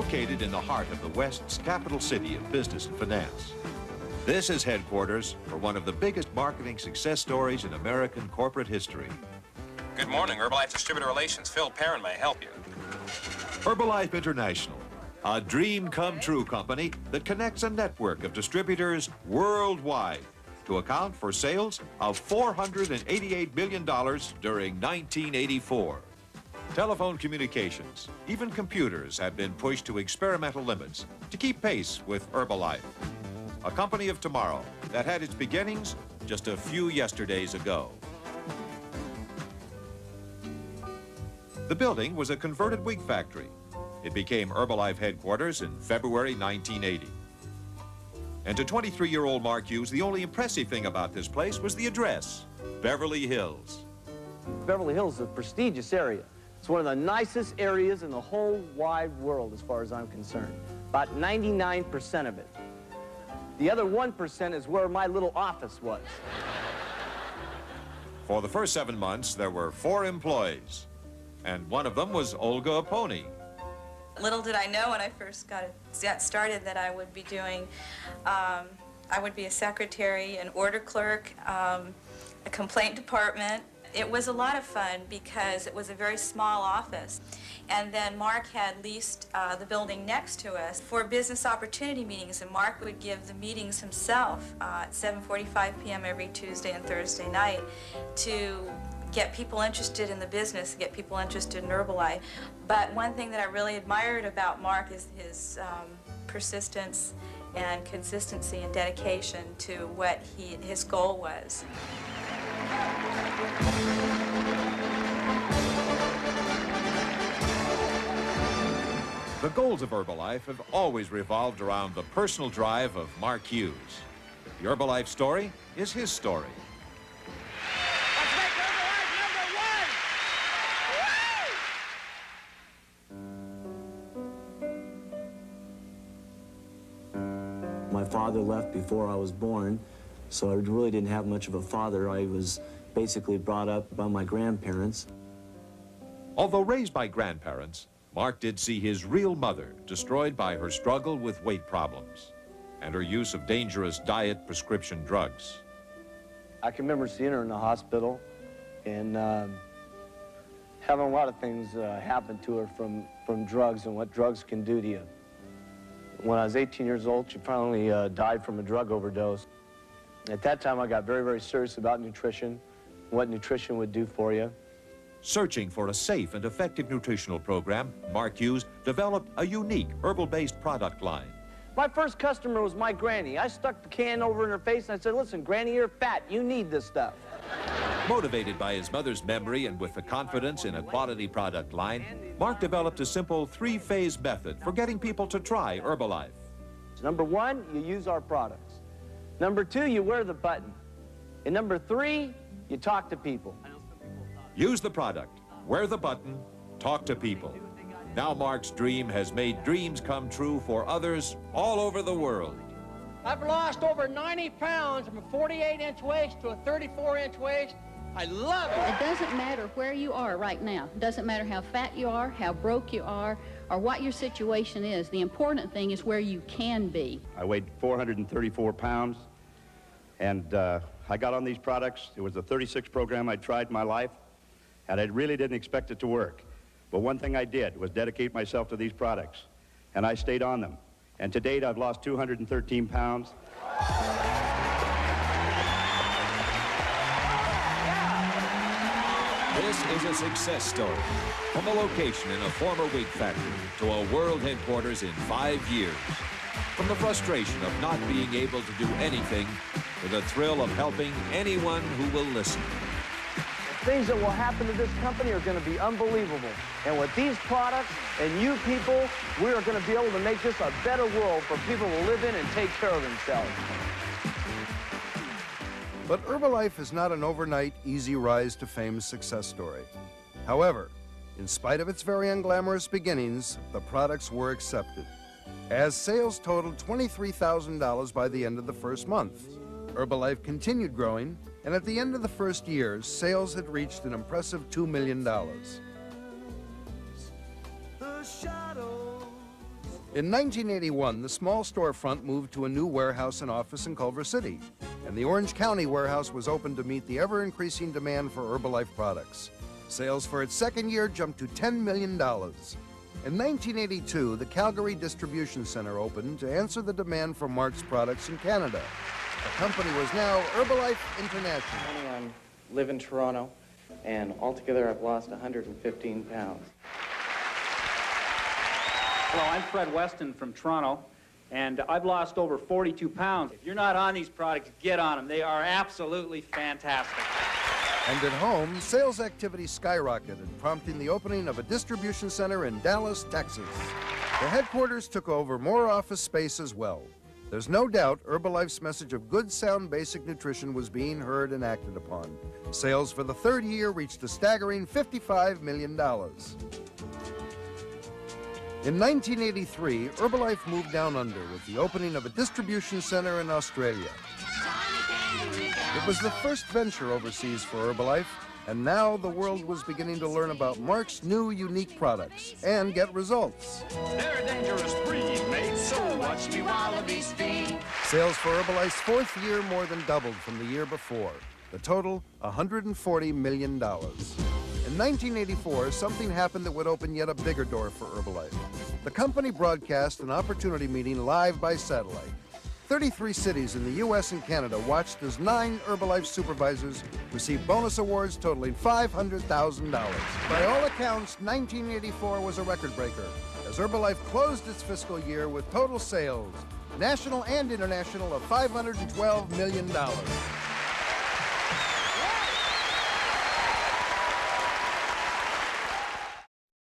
located in the heart of the West's capital city of business and finance. This is headquarters for one of the biggest marketing success stories in American corporate history. Good morning, Herbalife Distributor Relations. Phil Perrin may help you. Herbalife International, a dream come true company that connects a network of distributors worldwide to account for sales of $488 million during 1984. Telephone communications, even computers, have been pushed to experimental limits to keep pace with Herbalife, a company of tomorrow that had its beginnings just a few yesterdays ago. The building was a converted wig factory. It became Herbalife headquarters in February 1980. And to 23-year-old Mark Hughes, the only impressive thing about this place was the address, Beverly Hills. Beverly Hills is a prestigious area. It's one of the nicest areas in the whole wide world as far as I'm concerned. About 99% of it. The other 1% is where my little office was. For the first 7 months, there were 4 employees, and one of them was Olga Aponi. Little did I know when I first got started that I would be doing, I would be a secretary, an order clerk, a complaint department. It was a lot of fun because it was a very small office. And then Mark had leased the building next to us for business opportunity meetings, and Mark would give the meetings himself at 7:45 p.m. every Tuesday and Thursday night to get people interested in the business, get people interested in Herbalife. But one thing that I really admired about Mark is his persistence and consistency and dedication to what his goal was. The goals of Herbalife have always revolved around the personal drive of Mark Hughes. The Herbalife story is his story. Let's make Herbalife #1! Woo! My father left before I was born, so I really didn't have much of a father. I was basically brought up by my grandparents. Although raised by grandparents, Mark did see his real mother destroyed by her struggle with weight problems and her use of dangerous diet prescription drugs. I can remember seeing her in the hospital and having a lot of things happen to her from drugs and what drugs can do to you. When I was 18 years old, she finally died from a drug overdose. At that time, I got very, very serious about nutrition, what nutrition would do for you. Searching for a safe and effective nutritional program, Mark Hughes developed a unique herbal-based product line. My first customer was my granny. I stuck the can over in her face and I said, listen, Granny, you're fat. You need this stuff. Motivated by his mother's memory and with the confidence in a quality product line, Mark developed a simple 3-phase method for getting people to try Herbalife. Number 1, you use our products. Number 2, you wear the button. And number 3, you talk to people. Use the product, wear the button, talk to people. Now Mark's dream has made dreams come true for others all over the world. I've lost over 90 pounds from a 48-inch waist to a 34-inch waist. I love it. It doesn't matter where you are right now. It doesn't matter how fat you are, how broke you are, or what your situation is. The important thing is where you can be. I weighed 434 pounds, and I got on these products. It was the 36th program I'd tried in my life, and I really didn't expect it to work. But one thing I did was dedicate myself to these products, and I stayed on them. And to date, I've lost 213 pounds. This is a success story. From a location in a former wig factory to a world headquarters in 5 years. From the frustration of not being able to do anything to the thrill of helping anyone who will listen. Things that will happen to this company are going to be unbelievable. And with these products and you people, we are going to be able to make this a better world for people to live in and take care of themselves. But Herbalife is not an overnight, easy rise to fame success story. However, in spite of its very unglamorous beginnings, the products were accepted, as sales totaled $23,000 by the end of the first month. Herbalife continued growing, and at the end of the first year, sales had reached an impressive $2 million. The shadows In 1981, the small storefront moved to a new warehouse and office in Culver City, and the Orange County warehouse was opened to meet the ever-increasing demand for Herbalife products. Sales for its second year jumped to $10 million. In 1982, the Calgary Distribution Center opened to answer the demand for Mark's products in Canada. The company was now Herbalife International. I live in Toronto, and altogether I've lost 115 pounds. Hello, I'm Fred Weston from Toronto, and I've lost over 42 pounds. If you're not on these products, get on them. They are absolutely fantastic. And at home, sales activity skyrocketed, prompting the opening of a distribution center in Dallas, Texas. The headquarters took over more office space as well. There's no doubt Herbalife's message of good, sound, basic nutrition was being heard and acted upon. Sales for the third year reached a staggering $55 million. In 1983, Herbalife moved down under with the opening of a distribution center in Australia. It was the first venture overseas for Herbalife, and now the world was beginning to learn about Mark's new unique products and get results. They're a dangerous breed, made so watch me wallabies feed. Sales for Herbalife's fourth year more than doubled from the year before. The total, $140 million. In 1984, something happened that would open yet a bigger door for Herbalife. The company broadcast an opportunity meeting live by satellite. 33 cities in the U.S. and Canada watched as 9 Herbalife supervisors received bonus awards totaling $500,000. By all accounts, 1984 was a record breaker, as Herbalife closed its fiscal year with total sales, national and international, of $512 million.